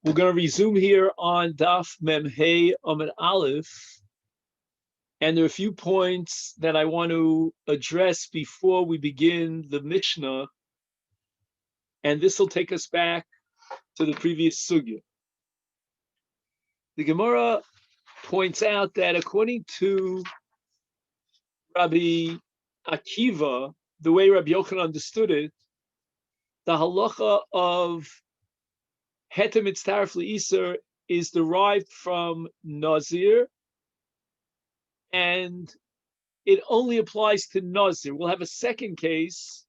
We're going to resume here on Daf Mem Hey Amud Aleph, and there are a few points that I want to address before we begin the Mishnah, and this will take us back to the previous sugya. The Gemara points out that according to Rabbi Akiva, the way Rabbi Yochanan understood it, the halacha of Heter mitztaref le'iser is derived from Nazir, and it only applies to Nazir. We'll have a second case,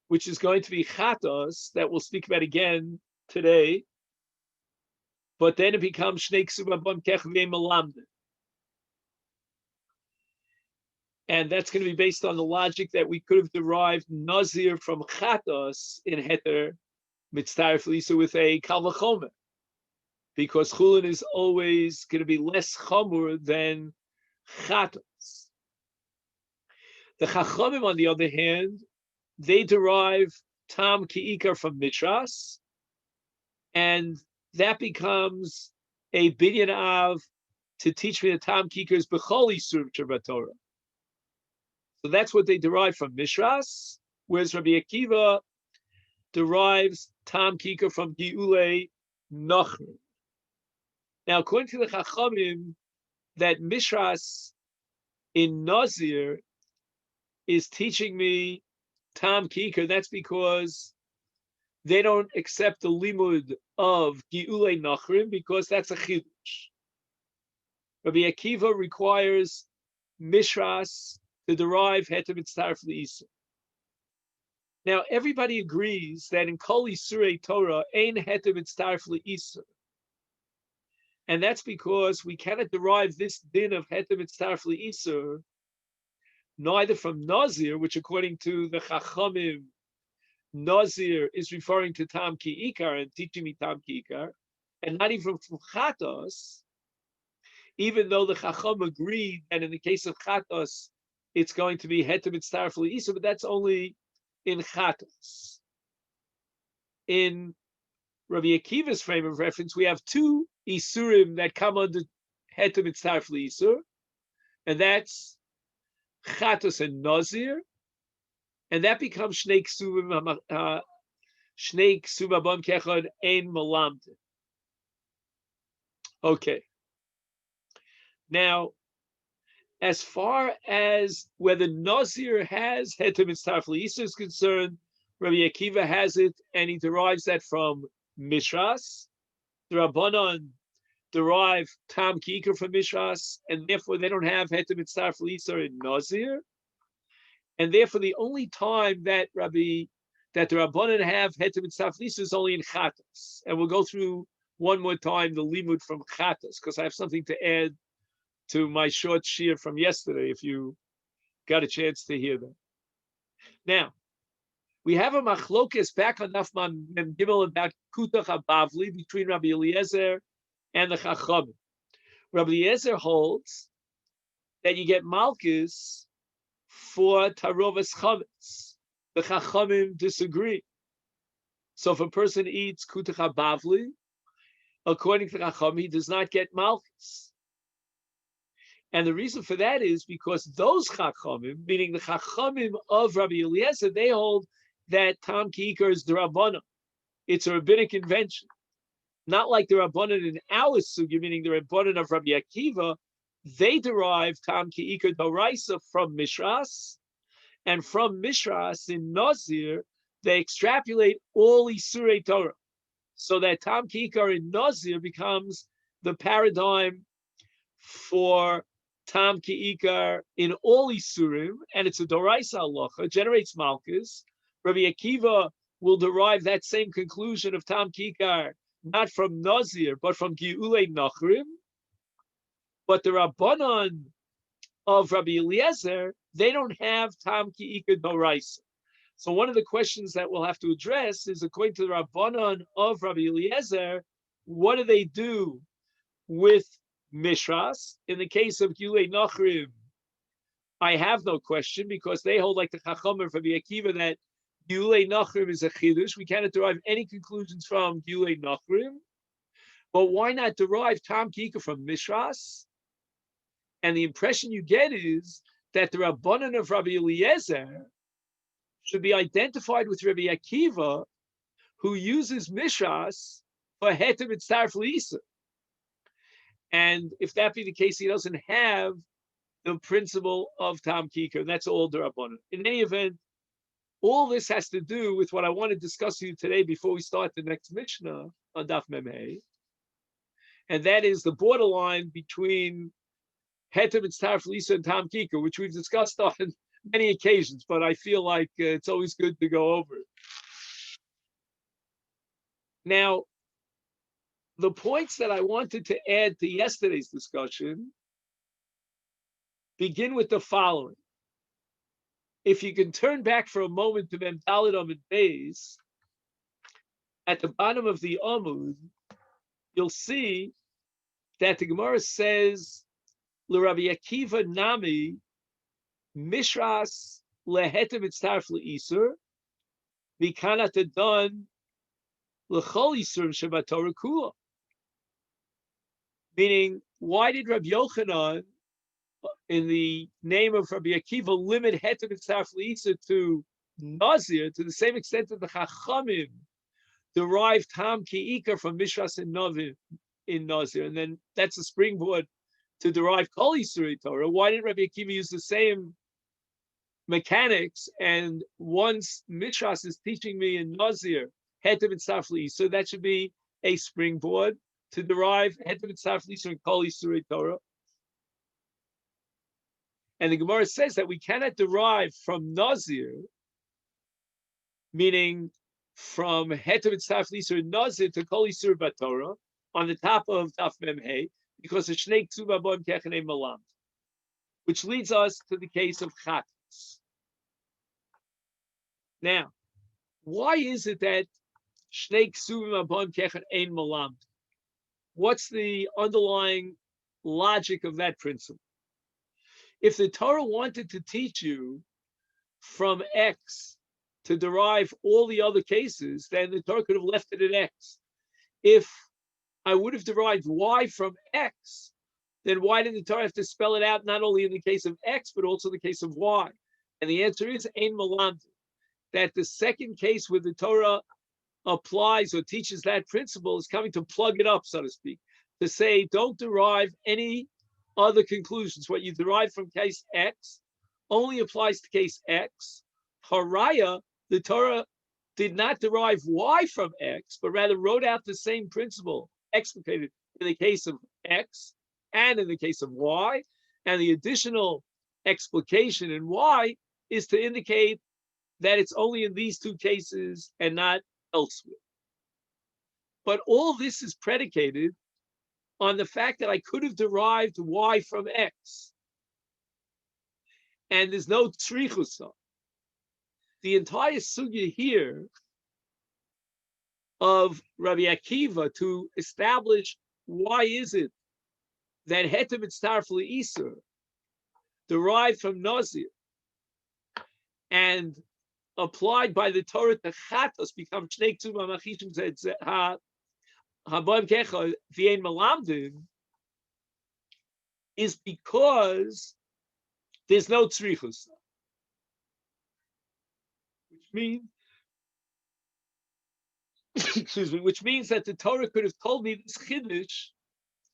which is going to be Chatos, that we'll speak about again today, but then it becomes Shnei Ksubah Bam Kech Malamde. And that's going to be based on the logic that we could have derived Nazir from Chatos in Heter mitztaref le'iser with a Kal Vachomer, because Chulin is always going to be less Chamur than Chatos. The Chachamim, on the other hand, they derive Tam Ki'ikar from Mishras, and that becomes a binyan av to teach me the Tam Ki'ikar is B'chol Yisur Torah. So that's what they derive from Mishras, whereas Rabbi Akiva derives Tam Ki'ikar from Gi'ulei Nachrim. Now, according to the Chachamim, that Mishras in Nazir is teaching me Tam Ki'ikar. That's because they don't accept the limud of Gi'ulei Nachrim, because that's a chidush. Rabbi Akiva requires Mishras to derive Heter mitztaref le'iser. Now, everybody agrees that in Kol Yisurei Torah, ein Heter mitztaref le'iser. And that's because we cannot derive this din of Heter mitztaref le'iser neither from Nazir, which according to the Chachamim, Nazir is referring to Tam Ki'ikar and teaching me Tam Ki'ikar, and not even from Chatos, even though the Chacham agreed that in the case of Chatos, it's going to be Heter mitztaref le'iser, but that's only in Chatos. In Rabbi Akiva's frame of reference, we have two Isurim that come under Heter mitztaref le'iser, and that's Chatos and Nazir, and that becomes Shnei Ksubah Bam Kechad Ein Malamde. Okay. Now, as far as whether Nazir has Heter mitztaref le'iser is concerned, Rabbi Akiva has it, and he derives that from Mishras. The Rabbanon derive Tam Ki'ikar from Mishras, and therefore they don't have Heter mitztaref le'iser in Nazir. And therefore the only time that the Rabbanon have Heter mitztaref le'iser is only in Chatos. And we'll go through one more time the limud from Chatos, because I have something to add to my short shir from yesterday, if you got a chance to hear that. Now, we have a machlokes back on Daf Mem Gimel about Kutach HaBavli between Rabbi Eliezer and the Chachamim. Rabbi Eliezer holds that you get Malchus for Tarovas Chametz. The Chachamim disagree. So if a person eats Kutach HaBavli, according to the Chachamim, he does not get Malchus. And the reason for that is because those Chachamim, meaning the Chachamim of Rabbi Eliezer, they hold that Tam Ki'ikar is the Rabbanon. It's a rabbinic invention. Not like the Rabbanon in our sugya, meaning the Rabbanon of Rabbi Akiva, they derive Tam Ki'ikar Doraisa from Mishras, and from Mishras in Nazir, they extrapolate all Isurei Torah. So that Tam Ki'ikar in Nazir becomes the paradigm for Tam Ki'ikar in all Isurim, and it's a Doraisa halacha, generates Malchus. Rabbi Akiva will derive that same conclusion of Tam Ki'ikar not from Nazir, but from Gi'ulei Nachrim. But the Rabbanon of Rabbi Eliezer, they don't have Tam Ki'ikar Doraisa. So one of the questions that we'll have to address is, according to the Rabbanon of Rabbi Eliezer, what do they do with Mishras? In the case of Gi'ulei Nachrim, I have no question, because they hold like the Chacham of Rabbi Akiva that Gi'ulei Nachrim is a chidush. We cannot derive any conclusions from Gi'ulei Nachrim. but why not derive Tam Kika from Mishras? And the impression you get is that the Rabbanan of Rabbi Eliezer should be identified with Rabbi Akiva, who uses Mishras for Heter Mitzaref L'Isa. And if that be the case, he doesn't have the principle of Tam Kika, and that's all the Rabbanan. In any event, all this has to do with what I want to discuss with you today before we start the next Mishnah on Daf Mem Hey, and that is the borderline between Heter Mitzaref L'Isa and Tam Kika, which we've discussed on many occasions, but I feel like it's always good to go over it. Now, the points that I wanted to add to yesterday's discussion begin with the following. If you can turn back for a moment to Mem Daled Amud Beis, at the bottom of the Amud, you'll see that the Gemara says, L'Rabbi Akiva Nami, Mishras lehetem mitzaref leisur, v'kanat adon l'chol isur shebatorah kula. Meaning, why did Rabbi Yochanan, in the name of Rabbi Akiva, limit hetem mitzaref leisur to Nazir to the same extent that the Chachamim derived Tam Ki'ikar from Mishras and Novim in Nazir, and then that's a springboard to derive Kol Yisurei Torah? Why did Rabbi Akiva use the same mechanics? And once Mishras is teaching me in Nazir, Heter Mitzaref L'Isur, that should be a springboard to derive Heter Mitzaref L'Isur and Kol Yisurei Torah. And the Gemara says that we cannot derive from Nazir, meaning from Heter Mitzaref L'Isur and Nazir to Kol Yisur B'Torah on the top of Daf Mem Hey, because of Shnei Ksuba Bon Kechanei Malam, which leads us to the case of Chatas. Now, why is it that Shnei Ksuba Bon Kechanei Malam? What's the underlying logic of that principle? If the Torah wanted to teach you from X to derive all the other cases, then the Torah could have left it at X. If I would have derived Y from X, then why did the Torah have to spell it out not only in the case of X, but also the case of Y? And the answer is Ein Malamd, that the second case where the Torah applies or teaches that principle is coming to plug it up, so to speak, to say, don't derive any other conclusions. What you derive from case X only applies to case X. Haraya, the Torah did not derive Y from X, but rather wrote out the same principle, explicated in the case of X and in the case of Y. And the additional explication in Y is to indicate that it's only in these two cases and not elsewhere. But all this is predicated on the fact that I could have derived Y from X. And there's no tzrichusa. The entire sugya here of Rabbi Akiva to establish why is it that Heter Mitzaref L'Isur derived from Nazir and applied by the Torah to Chatos become Shnei Ksuba Machishim Haboim Kecha V'Ein Malamdim is because there's no tzrichus, which means excuse me, which means that the Torah could have told me this chiddush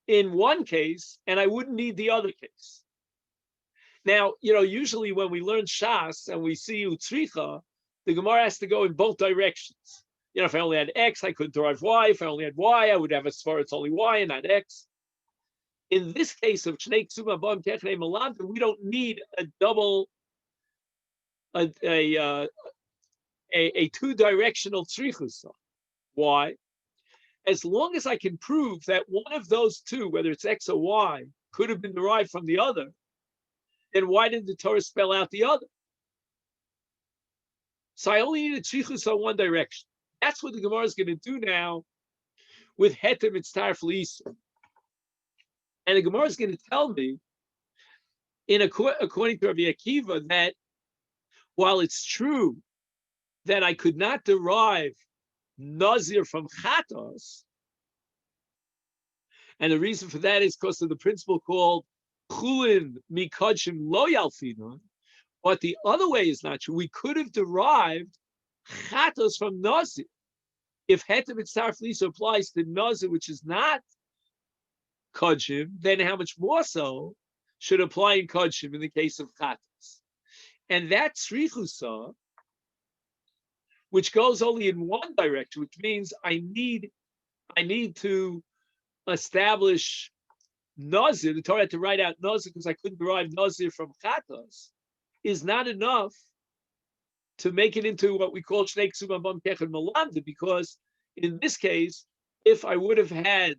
in one case, and I wouldn't need the other case. Now, usually when we learn Shas and we see Utzricha, the Gemara has to go in both directions. If I only had X, I could derive Y. If I only had Y, I would have a svar it's only Y and not X. In this case of Shnei Ksuma Bam Kechnei Malam, we don't need a double, a two-directional tzrichusa. Why? As long as I can prove that one of those two, whether it's X or Y, could have been derived from the other, then why didn't the Torah spell out the other? So I only need a tzrichus on one direction. That's what the Gemara is going to do now with Heter Mitzaref L'Isur. And the Gemara is going to tell me, according to Rabbi Akiva, that while it's true that I could not derive Nazir from Chatos, And the reason for that is because of the principle called chulin mikadshim lo yalfinon. But the other way is not true. We could have derived chatos from nazir. If heter mitzaref lisa applies to nazir, which is not kodshim, then how much more so should apply in kodshim in the case of chatos? And that tzrichusa, which goes only in one direction, which means I need to establish nazir. The Torah had to write out nazir because I couldn't derive nazir from chatos, is not enough to make it into what we call shnei ksubam bam kechad malamda, because in this case, if I would have had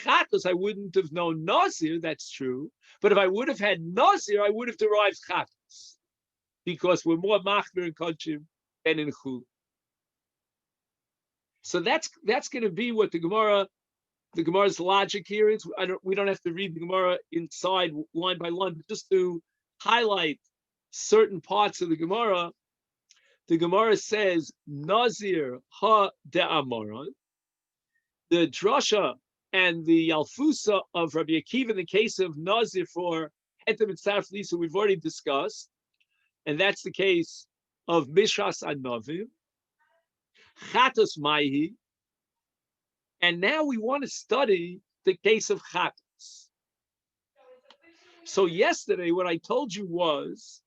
chatos, I wouldn't have known nazir, that's true. But if I would have had nazir, I would have derived chatos, because we're more machmir in kodshim than in chul. So that's going to be what the Gemara's logic here is. We don't have to read the Gemara inside line by line, but just to highlight certain parts of the Gemara says Nazir ha de'amaron. The drasha and the alfusa of Rabbi Akiva in the case of Nazir for Hetem and Sarf Lisa we've already discussed, and that's the case of Mishras Anavim, Chatos Maihi, and now we want to study the case of Chatos. So yesterday, what I told you was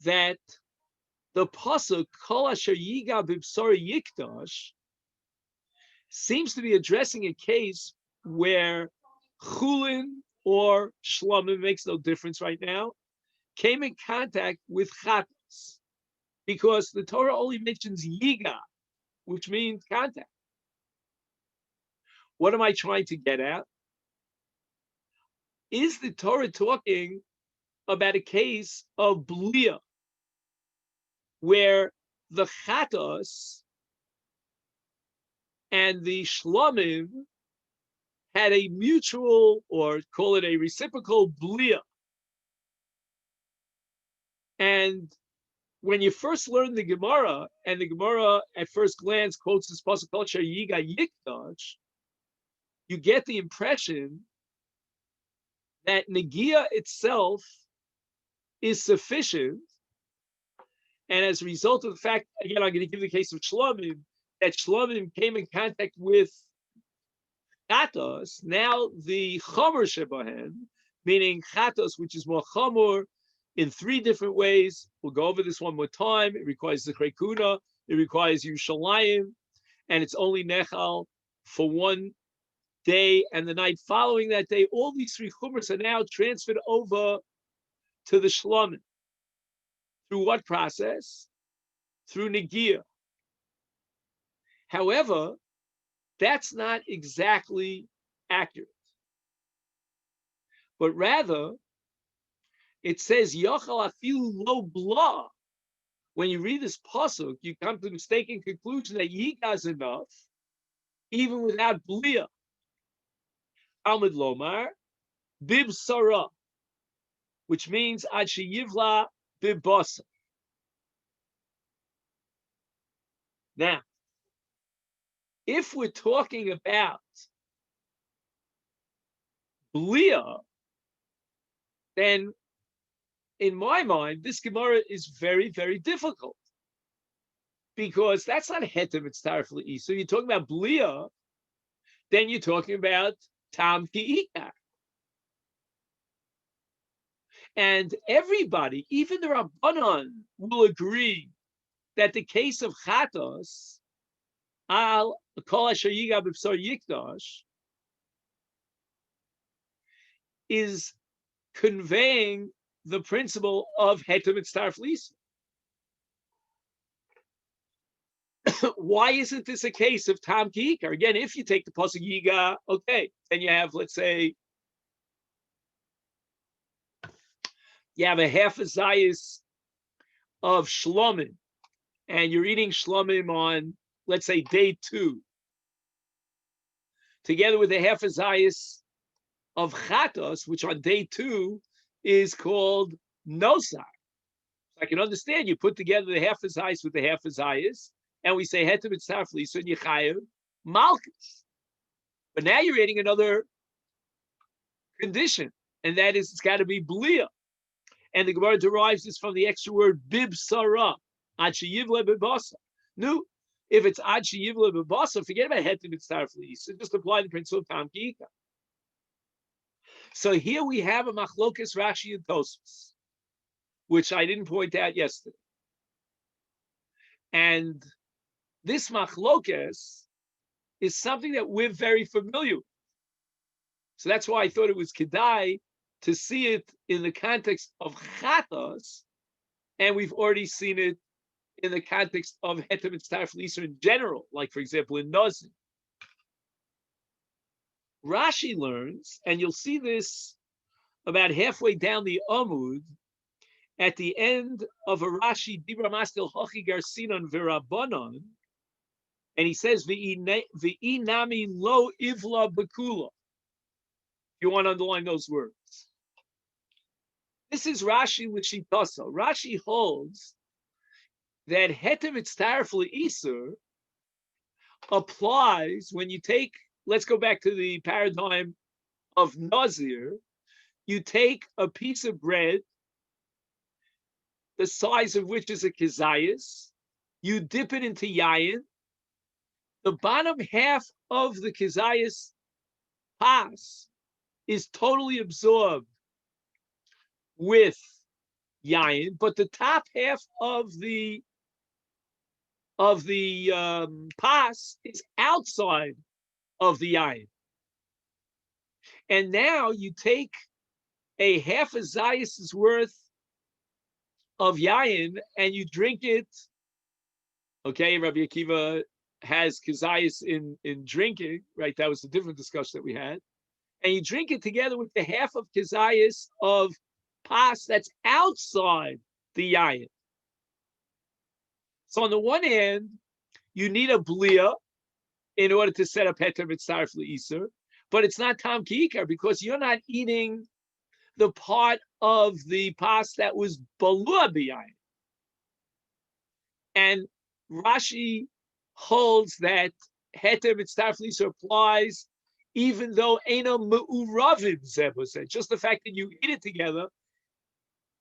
that the pasuk Kol Asher Yiga B'Bsara Yikdash seems to be addressing a case where Chulin or Shlomim, makes no difference right now, came in contact with Chatos, because the Torah only mentions Yiga, which means contact. What am I trying to get at? Is the Torah talking about a case of Blia, where the Chatos and the Shlomim had a mutual, or call it a reciprocal Blia? And when you first learn the Gemara, and the Gemara at first glance quotes this pasuk Kol Asher Yiga Yikdash, you get the impression that Negia itself is sufficient. And as a result of the fact, again, I'm going to give the case of Shlomim, that Shlomim came in contact with Chatos, now the Chomer Shebahen, meaning Chatos, which is more Chomer, in three different ways. We'll go over this one more time. It requires the Krekuna, it requires Yerushalayim, and it's only Nechal for one day and the night following that day. All these three chumras are now transferred over to the Shlomim. Through what process? Through Negia. However, that's not exactly accurate. But rather, it says Yochel afilu lo blah. When you read this pasuk, you come to the mistaken conclusion that Yiga is enough, even without blia. Almid lomar bib sarah, which means ad sheyivla bib basa. Now, if we're talking about blia, then in my mind, this Gemara is very, very difficult, because that's not hetem, it's tarif. So you're talking about blia, then you're talking about tam ki'ikar. And everybody, even the Rabbanon, will agree that the case of Chatos, al kol asher yiga b'bsar yikdash, is conveying the principle of hetem mitzaref lisa. Why isn't this a case of tam ki'ikar? Again, if you take the pasuk yiga, okay, then you have, let's say, you have a half a zayis of shlomim, and you're eating shlomim on, let's say, day 2, together with a half a zayis of chatos, which on day 2 is called nosar. I can understand you put together the half a zayis with the half a zayis, and we say hetem mitzaref lisa and yechayev malchus. But now you're adding another condition, and that is it's got to be blia. And the Gemara derives this from the extra word bibsara, ad sheyivle bibasa. No, if it's ad sheyivle bibasa, forget about hetem mitzaref so just apply the principle of tam kiika. So here we have a machlokas Rashi and Tosfos, which I didn't point out yesterday. And this machlokas is something that we're very familiar with. So that's why I thought it was kedai to see it in the context of chatas, and we've already seen it in the context of hetem mitzaref l'isur in general, like for example in Nazir. Rashi learns, and you'll see this about halfway down the Amud, at the end of a Rashi, Dibra Maskel Hochi Garsinon Virabanon, and he says, V'i nami lo ivla bekula. You want to underline those words. This is Rashi L'shitasa. Rashi holds that hetem mitzaref l'isur applies when you take, let's go back to the paradigm of Nazir. You take a piece of bread, the size of which is a kizayis, you dip it into yayin. The bottom half of the kizayis pas is totally absorbed with yayin, but the top half of the pas is outside of the yayin. And now you take a half a zayis's worth of yayin and you drink it. Okay, Rabbi Akiva has kizayis in drinking, right? That was a different discussion that we had. And you drink it together with the half of kizayis of pas that's outside the yayin. So on the one hand, you need a blia in order to set up heter mitzaref l'isur, but it's not tam kiikar because you're not eating the part of the pas that was balua b'yayin. And Rashi holds that heter mitzaref l'isur applies even though eno me'uravim zeboseh. Just the fact that you eat it together,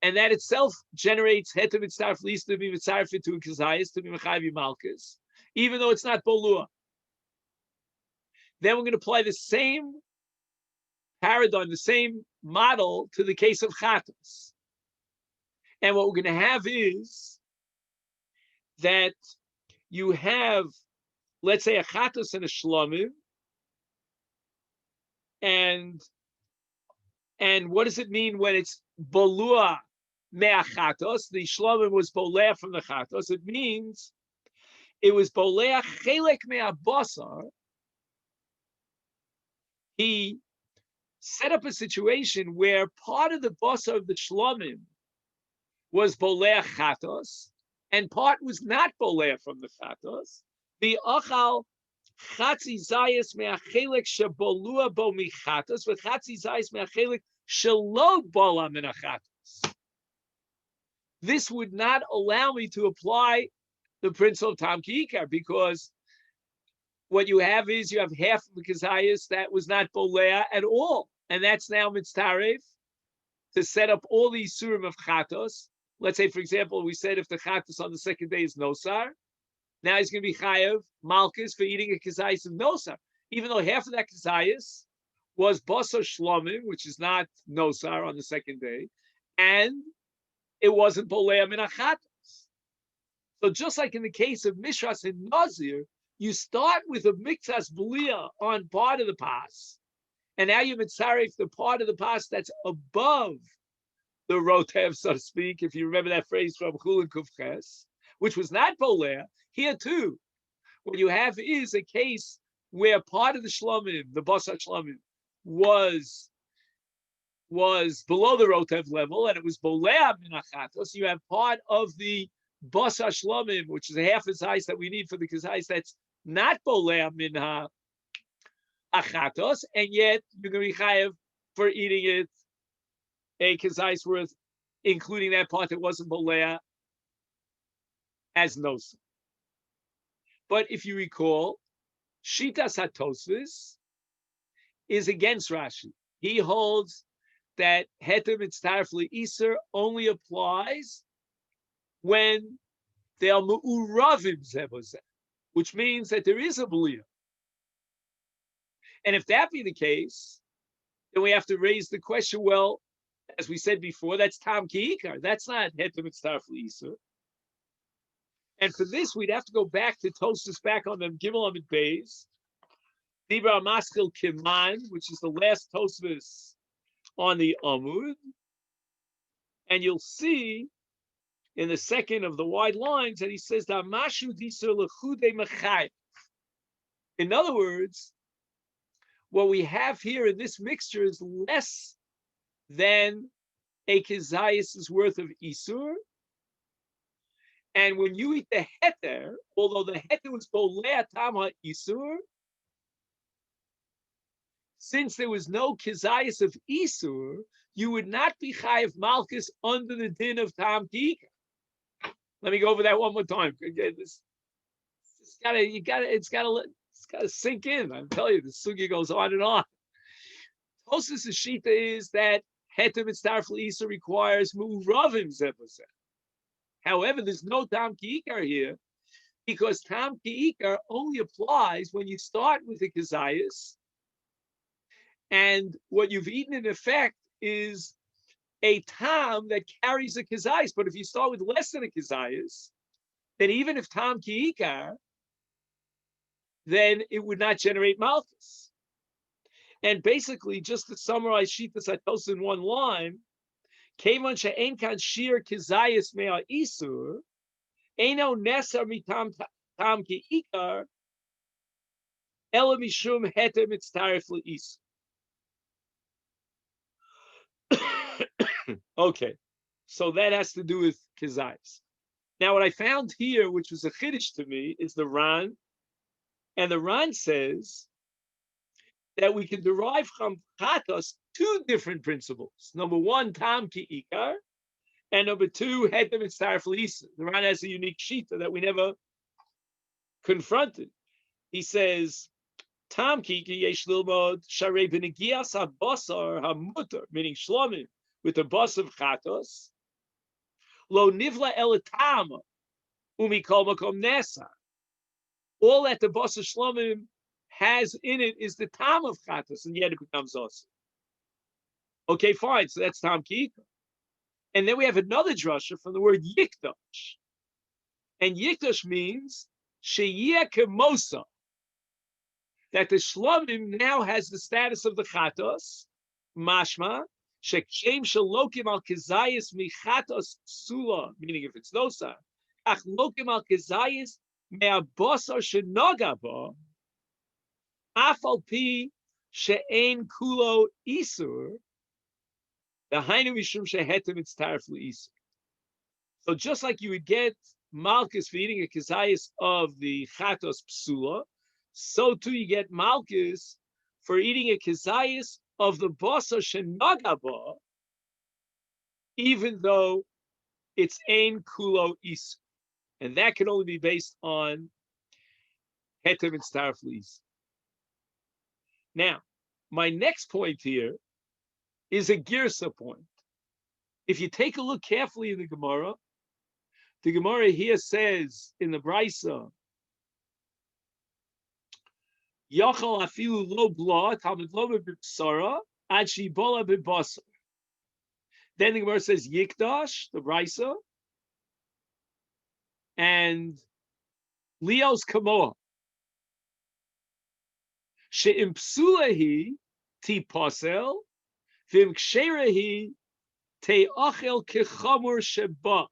and that itself generates heter mitzaref l'isur to be mitzaref to a kizayis, to be mechayiv malchus, even though it's not balua. Then we're going to apply the same paradigm, the same model to the case of chatas. And what we're going to have is that you have, let's say, a chatas and a shlomim. And what does it mean when it's bolua me'achatos? The shlomim was bolea from the chatos. It means it was bolea chelek me'abasar. He set up a situation where part of the basar of the shlomim was bolea chatos, and part was not bolea from the chatos. The achal chatzi zayis me'achelek shebolua bo michatos, with chatzi zayis me'achelek shelo bola min achatos. This would not allow me to apply the principle of tam kiikar, because what you have is you have half of the kizayis that was not bolea at all, and that's now mitzaref to set up all these surim of chatos. Let's say, for example, we said if the chatos on the second day is nosar, now he's going to be chayav malchus for eating a kizayis of nosar, even though half of that kizayis was basar shlomim, which is not nosar on the second day, and it wasn't bolea min achatos. So just like in the case of mishras and nazir, you start with a miktas blia on part of the pas, and now you mitzaref the part of the pas that's above the rotev, so to speak, if you remember that phrase from Chulin Kufches, which was not bolea. Here too, what you have is a case where part of the shlomim, the basar shlomim, was below the rotev level, and it was bolea min achatos. You have part of the basar shlomim, which is a half as size that we need for the kizayis that's not bolea min achatos, and yet you're going to be chayav for eating it a kizayis worth, including that part that wasn't bolea, as nosa. But if you recall, shitas hatosvis is against Rashi. He holds that heter mitzaref le'iser only applies when they are mu'uravim zebozeh, which means that there is a b'liyah. And if that be the case, then we have to raise the question, well, as we said before, that's tam ki'ikar. That's not heter mitzaref le'iser. And for this, we'd have to go back to Tosfos back on the Gimel Amid Beis, Dibra Maskil Kiman, which is the last Tosfos on the Amud. And you'll see in the second of the wide lines that he says, Damashu disur lechude mechai. In other words, what we have here in this mixture is less than a kizayis' worth of isur. And when you eat the heter, although the heter was bolei tam isur, since there was no kizayis of isur, you would not be chayiv malchus under the din of tam kika. Let me go over that one more time. It's gotta sink in. I'm telling you, the sugya goes on and on. Tosfos' shita is that heter mitzaref le'iser requires mu'uravim zebozeh. However, there's no tam ki'ikar here, because tam ki'ikar only applies when you start with a kizayis, and what you've eaten in effect is a tam that carries a kizayis. But if you start with less than a kizayis, then even if tam ki'ikar, then it would not generate malchus. And basically, just to summarize Shitas HaTosfos in one line, Kevon she'en kan shir kizayis mea isur, eno nesar mitam tam ki'ikar, ela mishum heter mitzaref le'isur. Okay, so that has to do with kizayis. Now, what I found here, which was a chiddush to me, is the Ran, and the Ran says that we can derive from chatos two different principles. Number one, tam ki'ikar, and number two, heter mitzaref le'isur. The Ran has a unique shita that we never confronted. He says, tam ki'ikar yesh lilmod sharei b'negias habasar hamutar, meaning shlomim, with the bus of chatos, lo nivla elatam umikol makom nesar. All that the bus of shlomim has in it is the tam of chatos, and yet it becomes awesome. Okay, fine. So that's tam ki'ikar. And then we have another drasha from the word yikdash. And yikdash means sheyeh kemosa, that the shlomim now has the status of the chatos, mashma, shekshem shalokim al kizayis michatos sula, meaning if it's nosar, ach lokim al kizayis me'abosar shenoga ba, afal pi she'en kulo isur, the hainu mishum sheheter mitzaref le'isur. So just like you would get malchus for eating a kizayis of the chatos psula, so too you get malchus for eating a kizayis of the basar shenagaba, even though it's ein kulo isur, and that can only be based on heter mitzaref le'isur. Now, my next point here is a girsa point. If you take a look carefully in the Gemara here says in the Brisa, Yachal afilu lo bla talmid lo b'bsara ad shibola b'basar. Then the Gemara says Yikdash, the Brisa, and Leos Kamoa. She'im psulahi ti pasel, v'im ksherahi te achel kechamur sheba.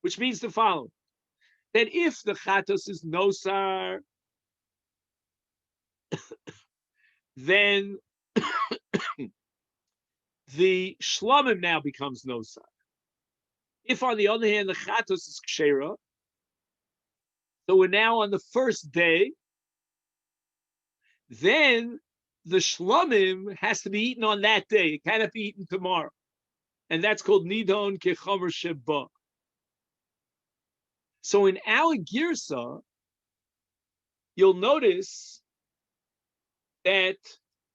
Which means the following: that if the chatos is nosar, then the shlomim now becomes nosar. If, on the other hand, the chatos is kshera, so we're now on the first day, then the shlomim has to be eaten on that day. It cannot be eaten tomorrow. And that's called nidon kechamer sheba. So in our girsa, you'll notice that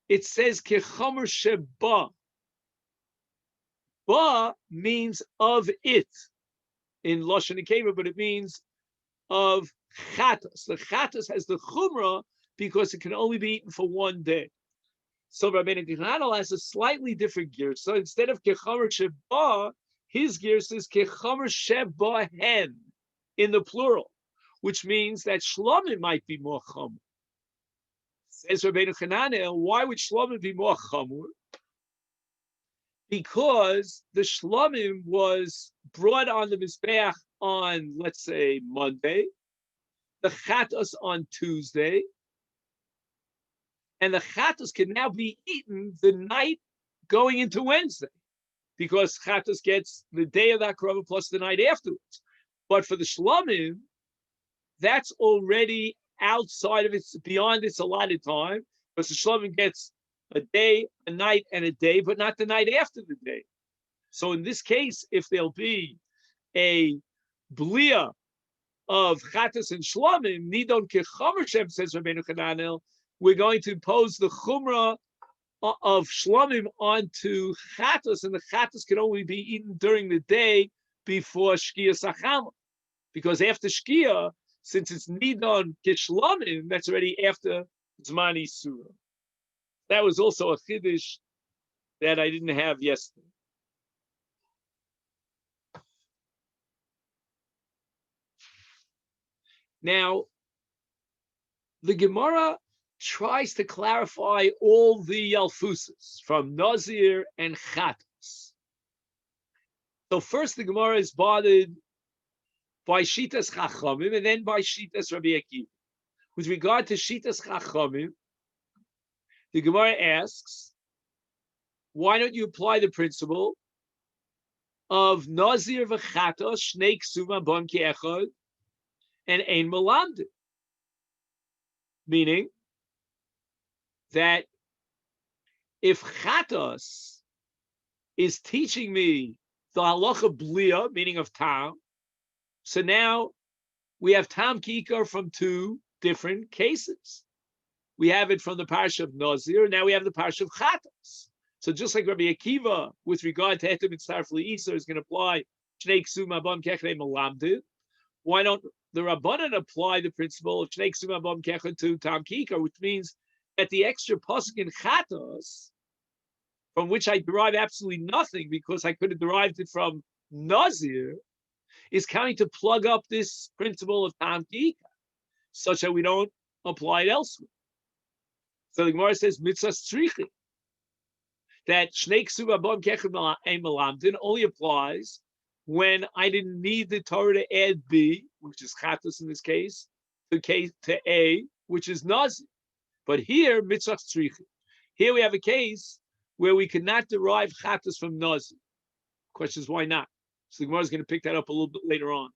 it says kechomer sheba. Ba means of it in Lashon Nekeva, but it means of chatas. The chatas has the chumrah because it can only be eaten for one day. So Rabbeinu Hananel has a slightly different gear. So instead of kechomer sheba, his gear says kechomer sheba hen in the plural, which means that shlomim might be more chamur. Says Rabbeinu Hananel, why would shlomim be more chamur? Because the shlomim was brought on the mizbeach on, let's say, Monday, the chatos on Tuesday, and the chatos can now be eaten the night going into Wednesday, because chatos gets the day of that korban plus the night afterwards. But for the shlomim, that's already outside of its, beyond its allotted time, because the shlomim gets a day, a night, and a day, but not the night after the day. So in this case, if there'll be a blia of chatas and shlomim, nidon kechomer shem, says Rabbeinu Hananel, we're going to impose the chumrah of shlomim onto chatas, and the chatas can only be eaten during the day before shkia sachama, because after shkia, since it's nidon keshlomim, that's already after zmani surah. That was also a chiddush that I didn't have yesterday. Now, the Gemara tries to clarify all the yalfusas from Nazir and Chatas. So first the Gemara is bothered by Shitas Chachamim and then by Shitas Rabbi Akiva. With regard to Shitas Chachamim, the Gemara asks, why don't you apply the principle of Nazir v'Chatos Shnei Ksuma Bon Ke'echad and Ein Melamdin? Meaning that if Chatos is teaching me the halacha blia, meaning of tam, so now we have tam kikar from two different cases. We have it from the parsha of Nazir, now we have the parsha of Chatos. So just like Rabbi Akiva, with regard to Hetem Mitzarf L'Isa, is going to apply Shnei Ksuma Bon Ke'echad Melamdin, why don't the Rabbanan apply the principle of Shnei Ksuma Bon Ke'echad to tam kikar, which means that the extra pasuk in Chatos, from which I derive absolutely nothing because I could have derived it from Nazir, is coming to plug up this principle of tam kikar, such that we don't apply it elsewhere. So the Gemara says mitzvah strichi, that Shnei Ksuma Bon Ke'echad Ein Melamdin only applies when I didn't need the Torah to add B, which is Chatos in this case, to A, which is Nazir. But here, mitzvah strichi. Here we have a case where we could not derive Chatos from Nazir. Question is, why not? So the Gemara is going to pick that up a little bit later on.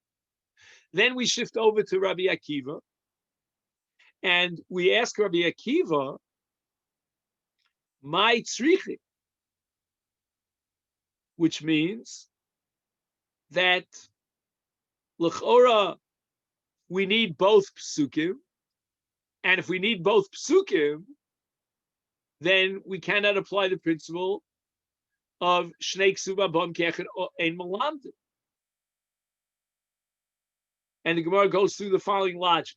Then we shift over to Rabbi Akiva, and we ask Rabbi Akiva, my tzrichi, which means that l'chora we need both psukim, and if we need both psukim, then we cannot apply the principle of Shnei Ksuma Bon Ke'echad Ein Melamdin. And the Gemara goes through the following logic.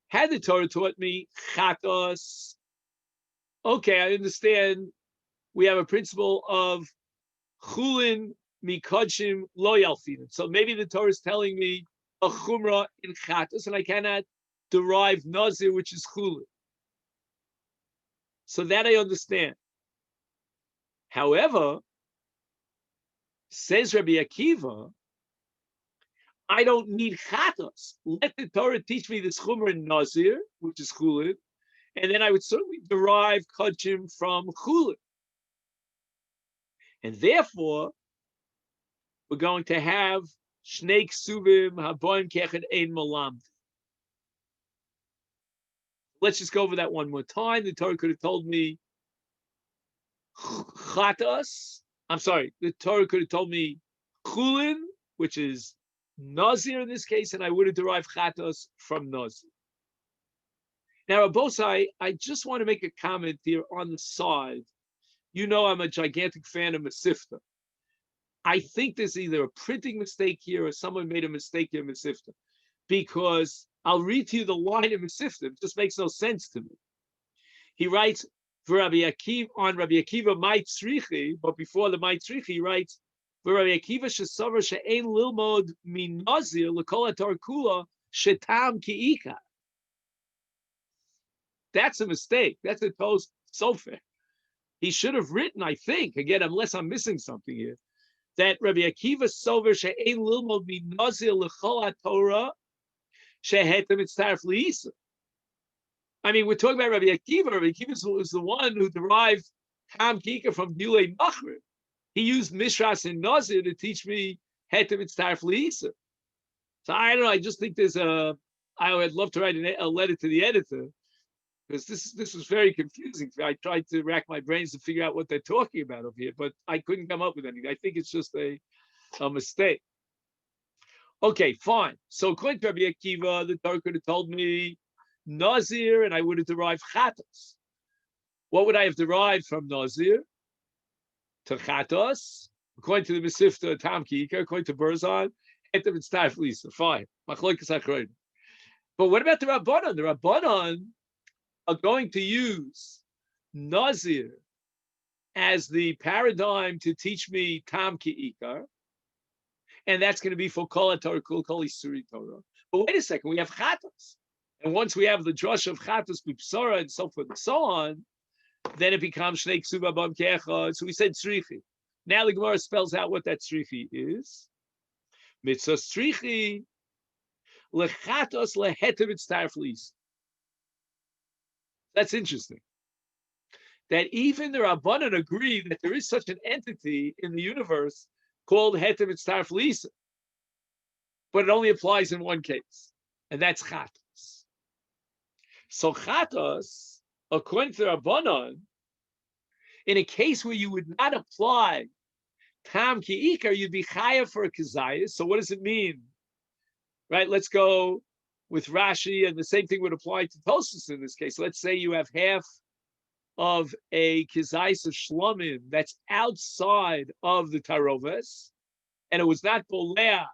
Had the Torah taught me Chatos, okay, I understand we have a principle of Chulin Mikadshim Lo Yalfinin. So maybe the Torah is telling me a Chumrah in Chatos, and I cannot derive Nazir, which is Chulin. So that I understand. However, says Rabbi Akiva, I don't need Chatos. Let the Torah teach me this Chumrah in Nazir, which is Chulin, and then I would certainly derive Kadshim from Chulin. And therefore, we're going to have Shnei Ksubim Haboim Ke'echad Ein Melamdin. Let's just go over that one more time. The Torah could have told me Chatos. I'm sorry. The Torah could have told me Chulin, which is Nazir in this case, and I would have derived Chatos from Nazir. Now, Abosai, I just want to make a comment here on the side. You know I'm a gigantic fan of Masifta. I think there's either a printing mistake here or someone made a mistake here in Masifta. Because I'll read to you the line in Masifta. It just makes no sense to me. He writes, for Rabbi Akiva, on Rabbi Akiva Mai Tzrichi, but before the Mai Tzrichi, he writes, for Rabbi Akiva shesavar she'ein lilmod min nazir l'kol atar kula shetam ki'ika. That's a mistake. That's a toast sofer. He should have written, I think, again, unless I'm missing something here, that Rabbi Akiva sover she'ein lilmod min nazir l'kol atorah shehetem mitzaref li'isa. I mean, we're talking about Rabbi Akiva. Rabbi Akiva was the one who derived Tam Kika from Gilei Machrim. He used Mishras and Nazir to teach me Hetem Mitztarf Liisa. So I don't know. I just think I would love to write a letter to the editor because this was very confusing. I tried to rack my brains to figure out what they're talking about over here, but I couldn't come up with anything. I think it's just a mistake. Okay, fine. So according to Rabbi Akiva, the Torah could have told me Nazir, and I would have derived Chatos. What would I have derived from Nazir to Chatos? According to the Mesifta, Tam Kika, according to Berzon, Etem and Starf Lisa. Fine. But what about the Rabbanon? The Rabbanon are going to use Nazir as the paradigm to teach me Tam Ki'ikar, and that's going to be for Kol HaTorah, Kol Yisuri Torah. But wait a second, we have Chatos. And once we have the drush of Chatos B'Psora and so forth and so on, then it becomes Shnei Ksuba Bam Kecha. So we said Tzrichi. Now the Gemara spells out what that Tzrichi is. Mitzvah Tzrichi Lechatos Lehetem Mitztarf Lis. That's interesting. That even the Rabbanan agree that there is such an entity in the universe called Hetem Mitztarf Lis, but it only applies in one case, and that's Chatos. So Chatos, according to Rabbanon, in a case where you would not apply Tam Ki'ikar, you'd be chayav for a Kazayas. So what does it mean? Right, let's go with Rashi, and the same thing would apply to Tosfos in this case. Let's say you have half of a Kazayas of Shlomim that's outside of the Taroves, and it was not Bolea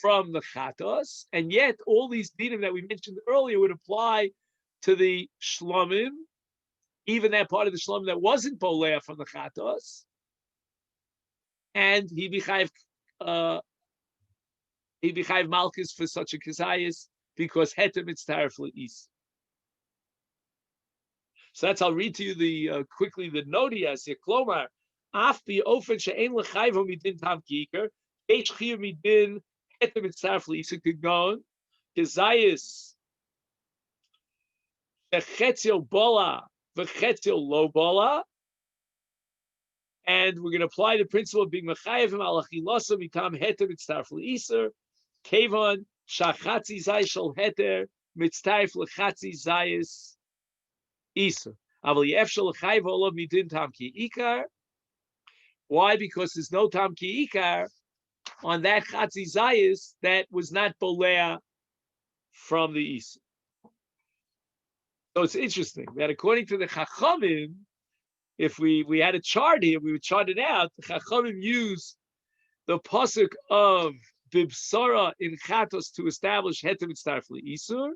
from the Chatos, and yet all these dinim that we mentioned earlier would apply to the Shlomim, even that part of the Shlomim that wasn't Bolea from the Chatos, and he bichayev Malchus for such a Kazayas because Hetem Mitztaref Le'is. So I'll read to you the quickly the Nodias here. Klomar, Af bi ofen she'en l'chayvo midin Tam Ki'ikar, Eish chiyuv midin Hetem Mitztaref Le'is Kegon, Kazayas V'chetzio bola, v'chetzio lo bola, and we're going to apply the principle of being mechayevim al achilasa mitam heter mitztarf le'iser, kevon shachatzi zay shel heter mitztarf lechatzi zayis iser. Aval yef shel chayev olav midin tam ki ikar. Why? Because there's no tam ki ikar on that chatzi zayis that was not bolea from the iser. So it's interesting that according to the Chachamim, if we had a chart here, we would chart it out. The Chachamim use the pasuk of Bibsara in Chatos to establish Hetem Mitztarf Le'isur,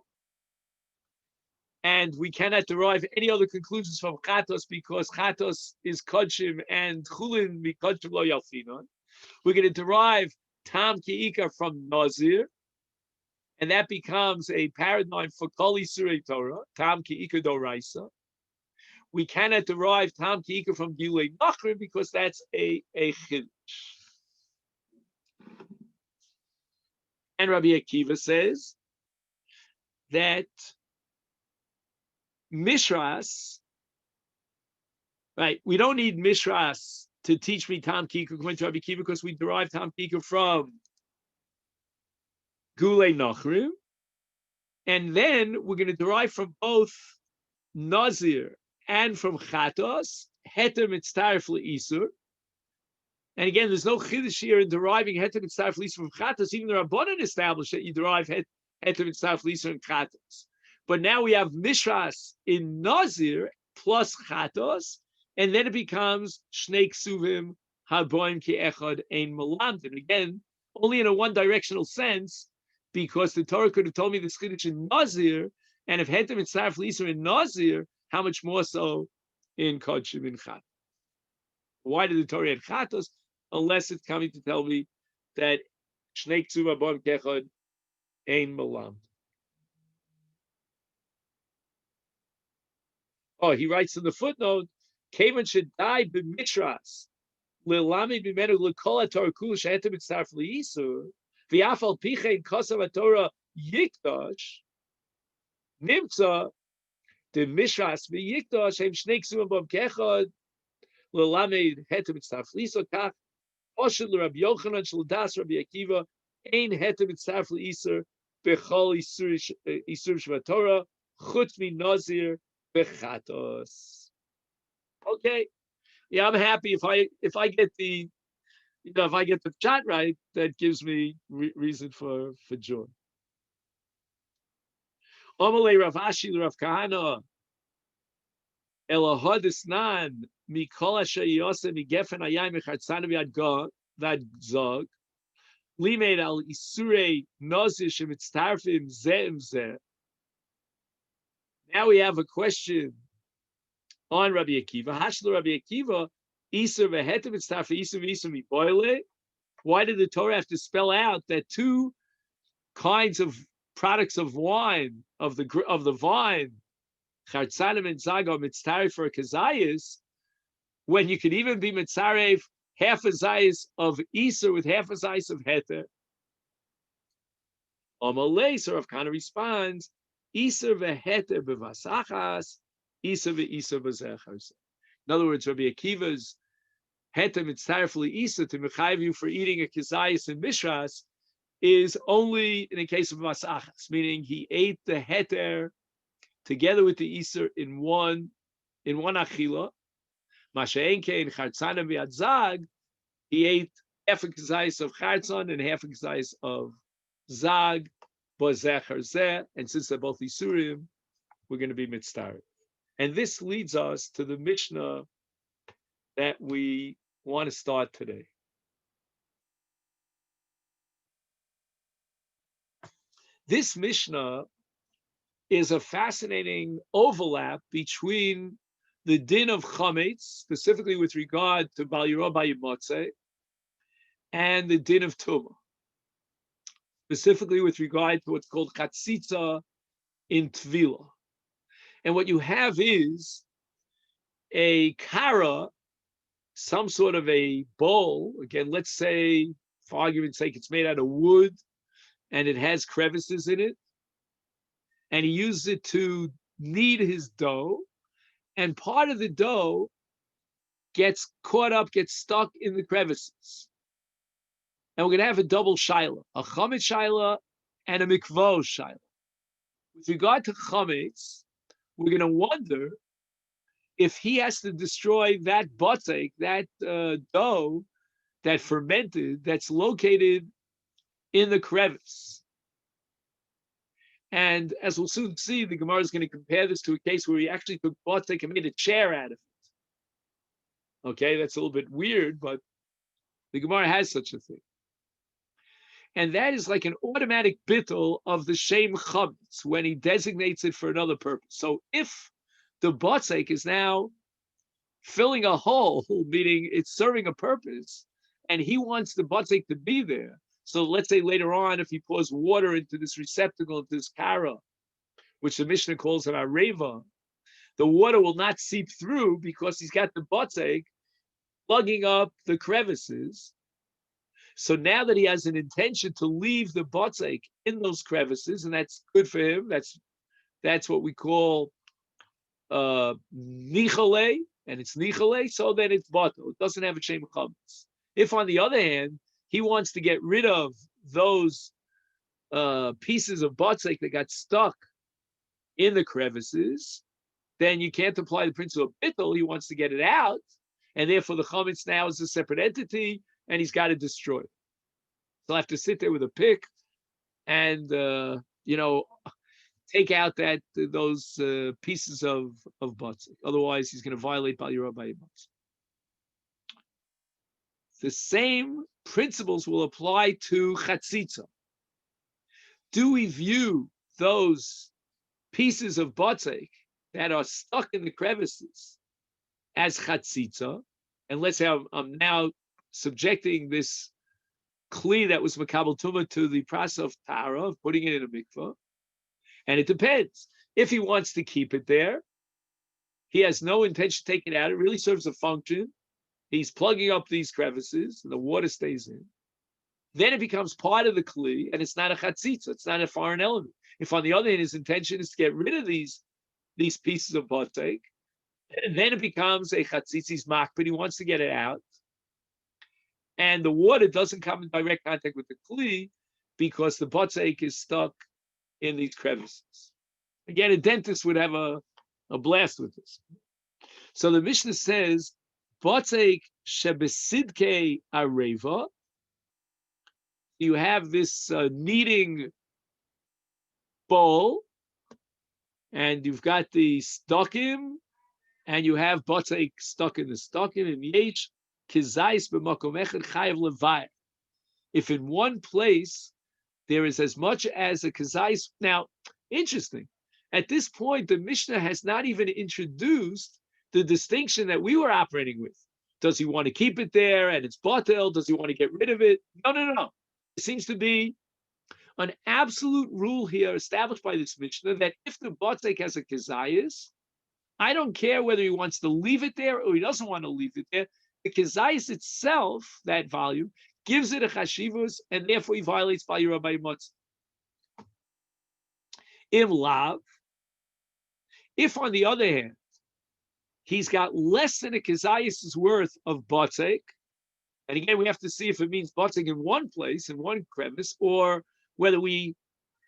and we cannot derive any other conclusions from Chatos because Chatos is Kodshim and Chulin Mikodshim Lo Yalfinon. We're going to derive Tam Ki'ikar from Nazir, and that becomes a paradigm for Kol Yisurei Torah, Tam Ki'ikar Doraisa. We cannot derive Tam Ki'ikar from Gilei Machrim because that's a Chiddush. And Rabbi Akiva says that Mishras, right, we don't need Mishras to teach me Tam Ki'ikar according to Rabbi Akiva because we derive Tam Ki'ikar from Gulei Nachrim, and then we're going to derive from both Nazir and from Chatos Heter Mitztaref Le'isur. And again, there's no chiddush here in deriving Heter Mitztaref Le'isur from Chatos. Even the Rabbanan established that you derive Heter Mitztaref Le'isur and Chatos. But now we have Mishras in Nazir plus Chatos, and then it becomes Shnei Ksuvim Haboim Ki Echad Ein Melamdin. Again, only in a one-directional sense, because the Torah could have told me this Chiddush in Nazir, and if Hetem and Sarf Liser in Nazir, how much more so in Kodshim in Chat? Why did the Torah add Chatos? Unless it's coming to tell me that Shnei Ksuvim Haboim Ki Echad Ein Melamdin. Oh, he writes in the footnote, Kavan should die b'mitras, lilami b'menu l'kol haTorah kula she'etem mitzarf li'isur, v'af al pichein kosav haTorah yikdash, nimtza, the mishras v'yikdash, hem shnei ksuvim b'am kechad, lilami hetem mitzarf li'isur, kach, oshet l'Rabbi Yochanan sh'l'das Rabbi Akiva, ein hetem mitzarf li'isur, b'chol isur sh'vatorah, chutz mi nazir, bechatos. Okay, yeah, I'm happy if I get the if I get the chat right, that gives me reason for joy. Omalei Rav Ashi Rav Kahana Elahadisnan Mikol Asher Yosef Migefen Ayay Mechatzana V'Adga V'Adzog Limed Al Isurei Nazir Shemitztarfim Ze'im Zeh. Now we have a question on Rabbi Akiva. Hashlo Rabbi Akiva, Iser v'hetem mitztaf Iser v'Iser miboile. Why did the Torah have to spell out that two kinds of products of wine of the vine, chartzanim and zaga, mitztaref for a kazayis, when you could even be mitzaref half a zayis of Iser with half a zayis of heter? Amalei, so Rav Kana responds, Iser v'heter b'vasachas, Iser v'Iser b'zechas. In other words, Rabbi Akiva's heter mitzaref li'Iser to mechayiv you for eating a kizayis and mishras is only in the case of masachas, meaning he ate the heter together with the Iser in one achila. Masha'enke in chartzana v'adzag, he ate half a kizayis of chartzon and half a kizayis of zag. And since they're both Isurim, we're going to be mitzvah. And this leads us to the Mishnah that we want to start today. This Mishnah is a fascinating overlap between the din of chametz, specifically with regard to Bal Yirah Bal Yimotze, and the din of Tumah, specifically with regard to what's called chatzitza in Tvila. And what you have is a kara, some sort of a bowl. Again, let's say, for argument's sake, it's made out of wood and it has crevices in it. And he uses it to knead his dough. And part of the dough gets caught up, gets stuck in the crevices. And we're going to have a double shaila, a chametz shaila and a mikvah shaila. With regard to chametz, we're going to wonder if he has to destroy that batek, that dough, that fermented, that's located in the crevice. And as we'll soon see, the Gemara is going to compare this to a case where he actually took batek and made a chair out of it. Okay, that's a little bit weird, but the Gemara has such a thing. And that is like an automatic bittul of the shem chametz when he designates it for another purpose. So if the batzek is now filling a hole, meaning it's serving a purpose, and he wants the batzek to be there. So let's say later on, if he pours water into this receptacle, into this kara, which the Mishnah calls an areva, the water will not seep through because he's got the batzek plugging up the crevices. So now that he has an intention to leave the batzek in those crevices, and that's good for him, that's what we call nichale, and it's nichale, so then it's bato. It doesn't have a shem chametz. If, on the other hand, he wants to get rid of those pieces of batzek that got stuck in the crevices, then you can't apply the principle of bittul. He wants to get it out, and therefore the chametz now is a separate entity, and he's got to destroy it. So he'll have to sit there with a pick and, take out those pieces of butzik. Otherwise, he's going to violate Bal Yirah B'Yibutz. The same principles will apply to chatzitza. Do we view those pieces of butzik that are stuck in the crevices as chatzitza? And let's say I'm now subjecting this kli that was makabel tumah to the process of tara, of putting it in a mikvah. And it depends. If he wants to keep it there, he has no intention to take it out. It really serves a function. He's plugging up these crevices, and the water stays in. Then it becomes part of the kli, and it's not a chatzitza. It's not a foreign element. If, on the other hand, his intention is to get rid of these pieces of batek, then it becomes a chatzitzi's mak, but he wants to get it out. And the water doesn't come in direct contact with the kli because the batek is stuck in these crevices. Again, a dentist would have a blast with this. So the Mishnah says, batek shebesidke areva. You have this kneading bowl, and you've got the stocking, and you have batek stuck in the stocking, and yesh kizais b'makom echad chayav levayr. If in one place there is as much as a kizais. Now, interesting. At this point, the Mishnah has not even introduced the distinction that we were operating with. Does he want to keep it there and it's batel? Does he want to get rid of it? No. It seems to be an absolute rule here established by this Mishnah that if the batek has a kizayis, I don't care whether he wants to leave it there or he doesn't want to leave it there. The kizayis itself, that volume, gives it a chashivus, and therefore he violates Bal Yirah B'Yibutz. Im lav, if on the other hand, he's got less than a kizayis' worth of batek, and again, we have to see if it means batek in one place, in one crevice, or whether we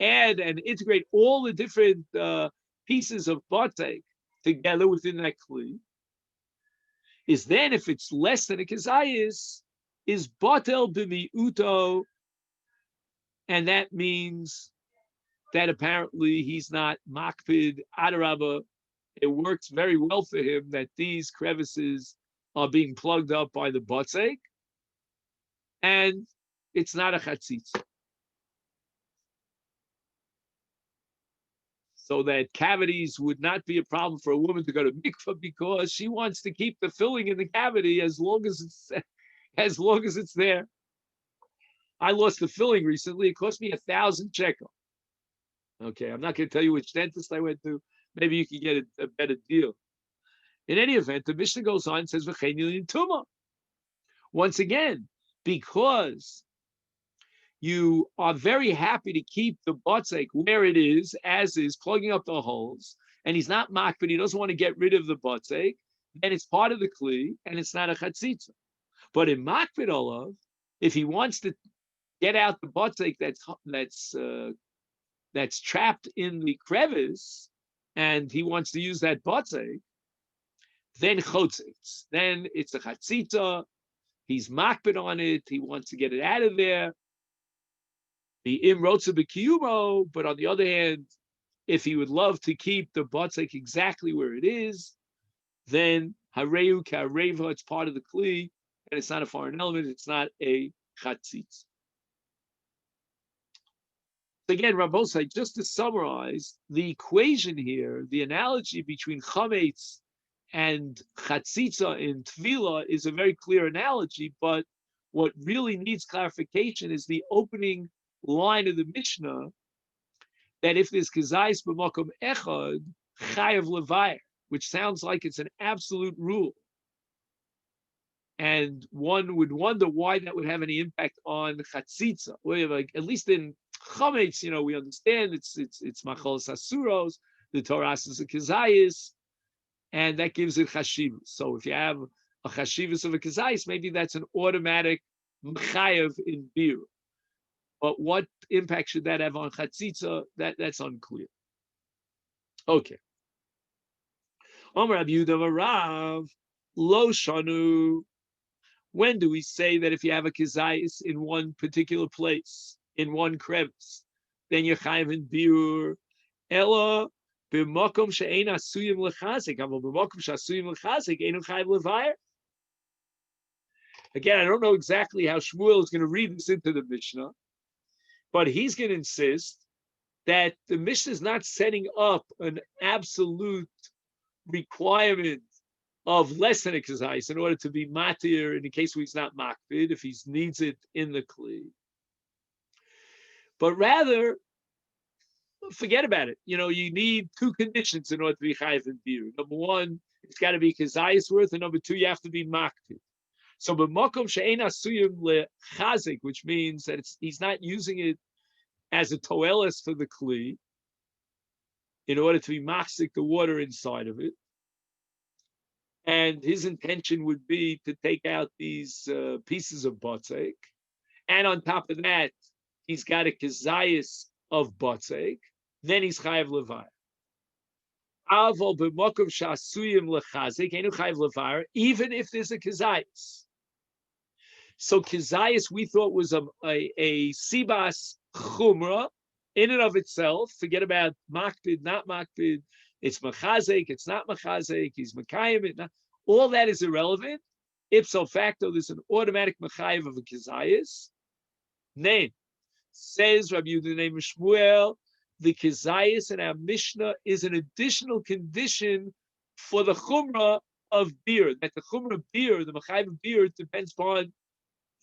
add and integrate all the different pieces of batek together within that kli. Is then, if it's less than a kizayis, is batel b'miuto, and that means that apparently he's not makpid adarabah. It works very well for him that these crevices are being plugged up by the batek, and it's not a chatzitza. So that cavities would not be a problem for a woman to go to mikvah because she wants to keep the filling in the cavity as long as it's there. I lost the filling recently. It cost me 1,000 shekel. Okay, I'm not going to tell you which dentist I went to. Maybe you can get a better deal. In any event, the Mishnah goes on and says, "V'chein yilin tuma." Once again, because you are very happy to keep the batek where it is, as is, plugging up the holes, and he's not mak, but he doesn't want to get rid of the batek, then it's part of the kli, and it's not a chatzitza. But in makpid olav, if he wants to get out the batek that's trapped in the crevice, and he wants to use that batek, then chotzitz, then it's a chatzitza. He's makpid on it. He wants to get it out of there. The imrotza b'kiyumo, but on the other hand, if he would love to keep the batek exactly where it is, then hareu ka'areva, it's part of the kli, and it's not a foreign element. It's not a chatzitz. Again, Rabbosai, just to summarize the equation here, the analogy between chametz and chatzitza in tvila is a very clear analogy, but what really needs clarification is the opening line of the Mishnah, that if there's kizayis b'makom echad, chayav levayr, which sounds like it's an absolute rule. And one would wonder why that would have any impact on chatzitza. Like, at least in chametz, we understand it's macholos asuros, the Torah is a kizayis, and that gives it chashivus. So if you have a chashivus of a kizayis, maybe that's an automatic mechayev in bir. But what impact should that have on chatzitza? That's unclear. Okay. Amar Rabbi Yehuda Rav lo shanu. When do we say that if you have a kizayis in one particular place, in one crevice, then you're chayav in biur, Ella b'makom she'ein asuyim lechazik. Aval b'makom she'asuyim lechazik einu chayv levayer. Again, I don't know exactly how Shmuel is going to read this into the Mishnah, but he's going to insist that the Mishnah is not setting up an absolute requirement of less than a kazais in order to be matir in the case where he's not makbid, if he needs it in the kli. But rather, forget about it. You know, you need two conditions in order to be chayiv in beer. Number one, it's got to be kazais worth, and number two, you have to be makbid. So, b'makom she'ein asuyim lechazik, which means that he's not using it as a toelis for the kli in order to be machzik the water inside of it. And his intention would be to take out these pieces of batzek. And on top of that, he's got a kezayis of batzek. Then he's chayiv levayr. Avol b'makom shasuyim lechazik enu chayiv levayr, even if there's a kezayis. So kezayis we thought was a sibas chumra in and of itself. Forget about makbid, not makbid. It's machazik, it's not machazik, he's makayim, it not. All that is irrelevant. Ipso facto, there's an automatic machayiv of a kezayis. Name says Rabbi Yehuda the name of Shmuel, the kezayis in our Mishnah is an additional condition for the chumrah of beer. That the chumrah of beer, the machayiv of beer, depends upon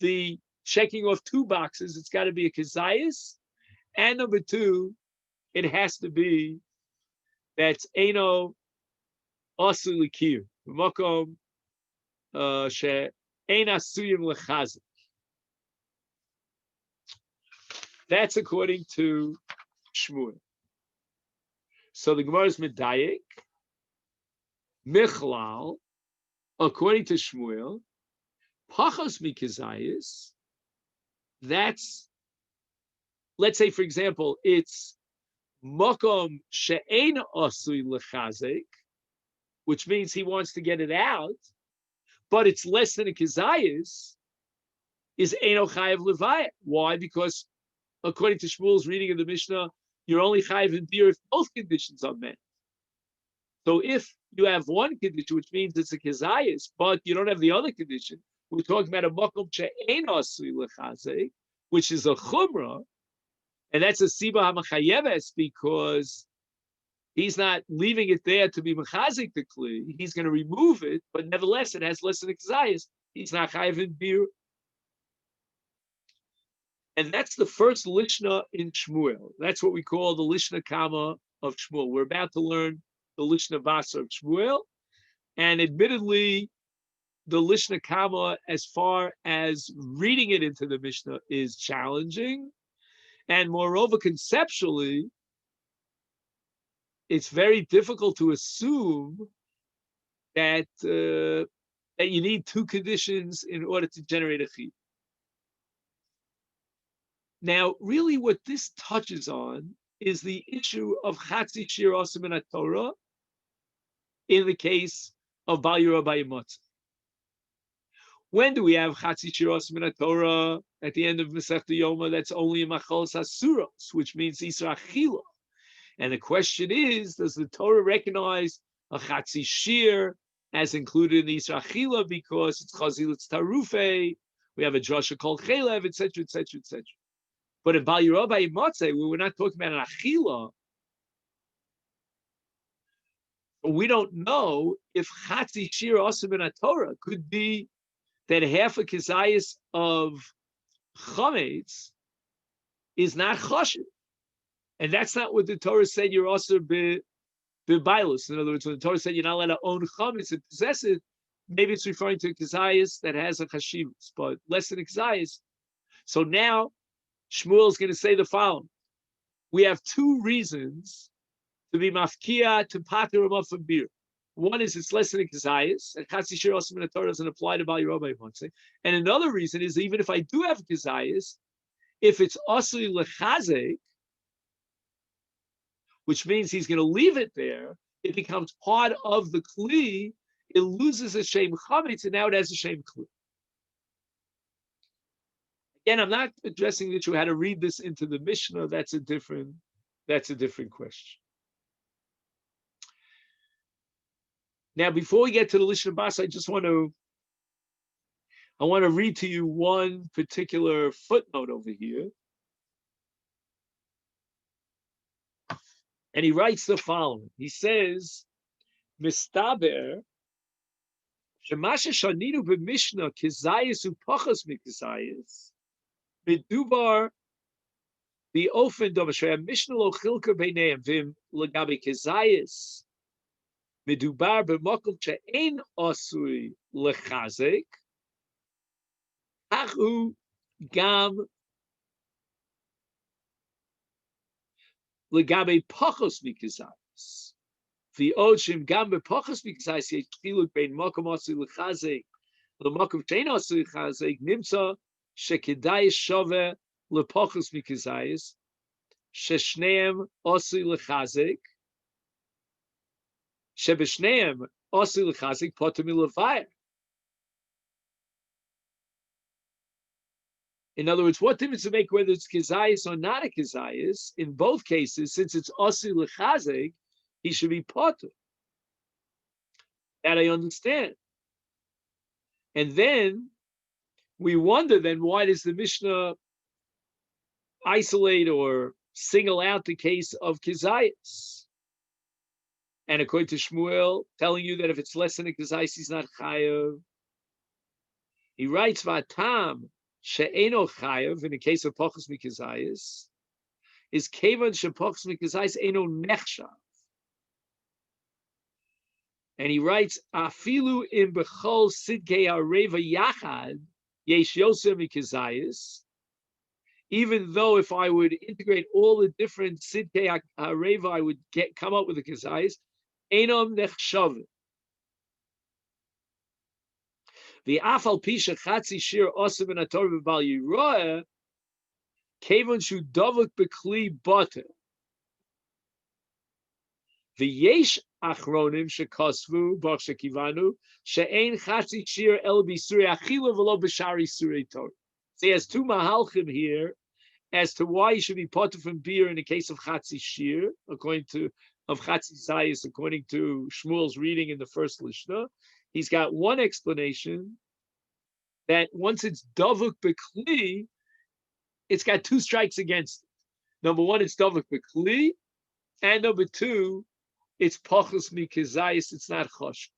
the checking off two boxes. It's got to be a kezayis, and number two, it has to be that's eno asu likir b'makom she'ein asuyim lechazik. That's according to Shmuel. So the Gemara is medayik michlal according to Shmuel. Pachos mikizayis. That's, let's say for example, it's Mokom she'ein asui lechazik, which means he wants to get it out, but it's less than a kizayis, is eino chayiv levayah. Why? Because according to Shmuel's reading of the Mishnah, you're only chayiv in beer if both conditions are met. So if you have one condition, which means it's a kizayis, but you don't have the other condition, we're talking about a mokom she'ein asui lechazik, which is a chumrah. And that's a siba hamachayeves because he's not leaving it there to be mechazik the kli. He's going to remove it, but nevertheless, it has less than a kazayas. He's not chayiv in beer. And that's the first lishna in Shmuel. That's what we call the lishna kama of Shmuel. We're about to learn the lishna basa of Shmuel. And admittedly, the lishna kama, as far as reading it into the Mishnah, is challenging. And moreover, conceptually, it's very difficult to assume that that you need two conditions in order to generate a chiyuv. Now, really, what this touches on is the issue of chatzi shir asim in Torah in the case of Bal Yirah B'Yimotza. When do we have Chatzi Shir Asim in Torah at the end of Masechta Yoma? That's only in Machalos Asuros, which means Isra Achila. And the question is, does the Torah recognize a Chatzi Shir as included in the Isra Achila because it's Chazil, it's Tarufe, we have a drasha called Chelev, etc., etc., etc. But in Bal Yirah B'Yimotza, where we're not talking about an Achila, we don't know if Chatzi Shir Asim in Torah could be that half a kizayis of chametz is not chashiv, and that's not what the Torah said. You're also b'bailus. In other words, when the Torah said you're not allowed to own chametz and possess it, maybe it's referring to a kizayis that has a chashivus, but less than a kizayis. So now Shmuel is going to say the following: we have two reasons to be mafkia to pater him from beer. One is it's less than a kizayis, and Chatzi Shir Asim in the Torah doesn't apply to Bal Yirah B'Yimotza. And another reason is even if I do have kizayis, if it's asui lechazek, which means he's going to leave it there, it becomes part of the kli. It loses a shem chametz, and now it has a shem kli. Again, I'm not addressing that you had to read this into the Mishnah. That's a different question. Now, before we get to the Lishna Bas, I want to read to you one particular footnote over here. And he writes the following. He says, Mistaber, Shemasha Shanidu b'Mishnah kizayis u'pachas mikizayis, Midubar the ofen dov Mishnah lo chilka beineim vim legabe kizayis, Midubar b'mokum she'ein osui lechazek, Hachu gam legabe pachos mikizayis. The Ochim Gambe Pachas because I say Chiluk Bein Mokum Osu Lechazek, the Mokum Chain Osu Lechazek, Nimsa Shekedai Shove Lepachas Mikizayis, Sheshneim Osu Lechazek, Shebeshneim Osu Lechazek, Potami Levaya. In other words, what difference to make whether it's Kizayis or not a Kizayis? In both cases, since it's Osu Lechazek, he should be potter. That I understand. And then we wonder then why does the Mishnah isolate or single out the case of Kizayis? And according to Shmuel, telling you that if it's less than a Kizayis, he's not chayav. He writes Vatam she'eno chayav in the case of Pachas Mikizayis is Kevan she'Pachas Mikizayis eno nechshav. And he writes, Afilu in bechol sidkei areva yachad yesh yosem mikizayis. Even though if I would integrate all the different sidkei areva, I would come up with a kizayis. Enom nechshav. The afal pisha chatzi shir osem and ator v'bal yiroeh kevon shu davuk bekli butter. The yesh achronim shekosvu bach shekivanu she'ein chatzi shir el bisuri achila v'lo b'shari surei Torah. So he has two mahalchim here as to why he should be potter from beer in the case of chatzi shir, according to chatzi zayis, according to Shmuel's reading in the first Lishna. He's got one explanation that once it's davuk bekli, it's got two strikes against it. Number one, it's davuk bekli, and number two, it's pachos mikizayis, it's not chosh.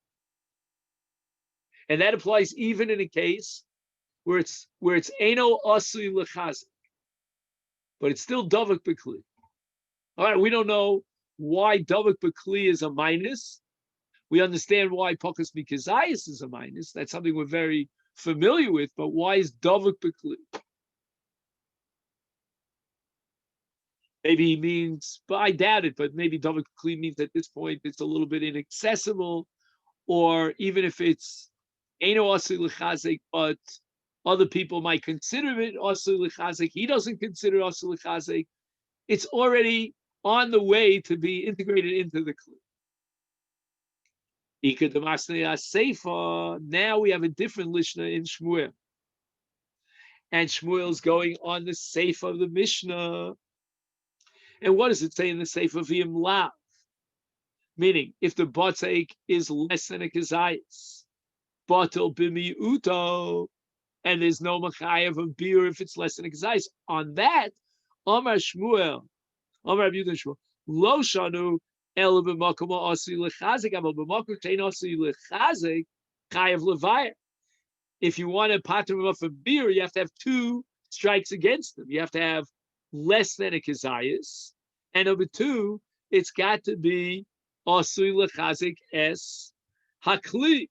And that applies even in a case where it's eno asui lechazik, but it's still davuk bekli. All right, we don't know why davuk bekli is a minus. We understand why pachos mikizayis is a minus. That's something we're very familiar with, but why is davuk bekli? Maybe he means, but I doubt it, but maybe davuk bekli means at this point it's a little bit inaccessible, or even if it's eno asui lechazik, but other people might consider it asui lechazik, he doesn't consider asui lechazik, it's already on the way to be integrated into the kli. Now we have a different Lishna in Shmuel. And Shmuel's going on the Seifa of the Mishnah. And what does it say in the Seifa of V'im Lav? Meaning, if the Batzeik is less than a Kazayas, Batel B'mi'uto, and there's no Machayev of beer if it's less than a Kazayas. On that, Amar Shmuel, Amar Rabbi Yehuda Shmuel, Lo Shanu, El b'makom asui lechazik, aval b'makom she'ein asui lechazik, chayav levayir. If you want to pater him up for beer, you have to have two strikes against them. You have to have less than a kazayas, and number two, it's got to be asui lechazik es hakli.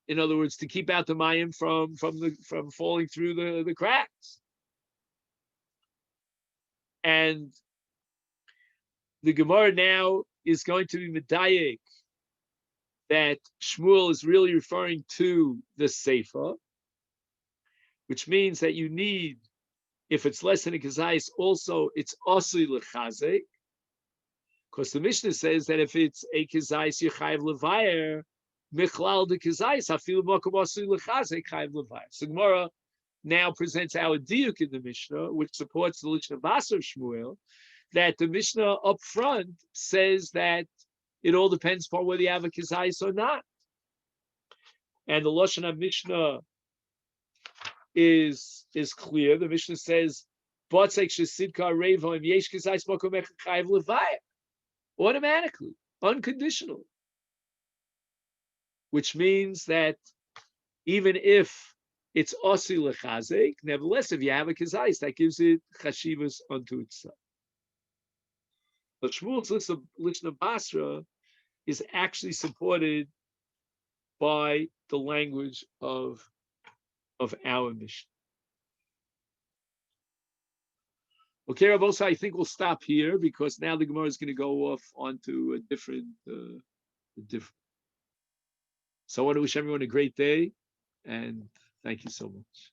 In other words, to keep out the mayim from falling through the cracks. And the Gemara now is going to be medayek that Shmuel is really referring to the Seifa, which means that you need, if it's less than a kazayis, also it's asui lechazek, because the Mishnah says that if it's a kazayis, you chayav levayer, michlal de kazayis, hafilu makom asui lechazek, chayav levayer. So Gemara now presents our diuk in the Mishnah, which supports the Lishna Bas of Shmuel, that the Mishnah up front says that it all depends upon whether you have a kazayis or not. And the Lashon HaMishnah is clear. The Mishnah says, automatically, unconditionally, which means that even if it's osi lechazek, nevertheless, if you have a kizayis, that gives it chashivas unto itself. But Shmuel's Lishna Basra is actually supported by the language of our Mishnah. Okay, Rabosa, I think we'll stop here because now the Gemara is going to go off onto a different. So I want to wish everyone a great day, and thank you so much.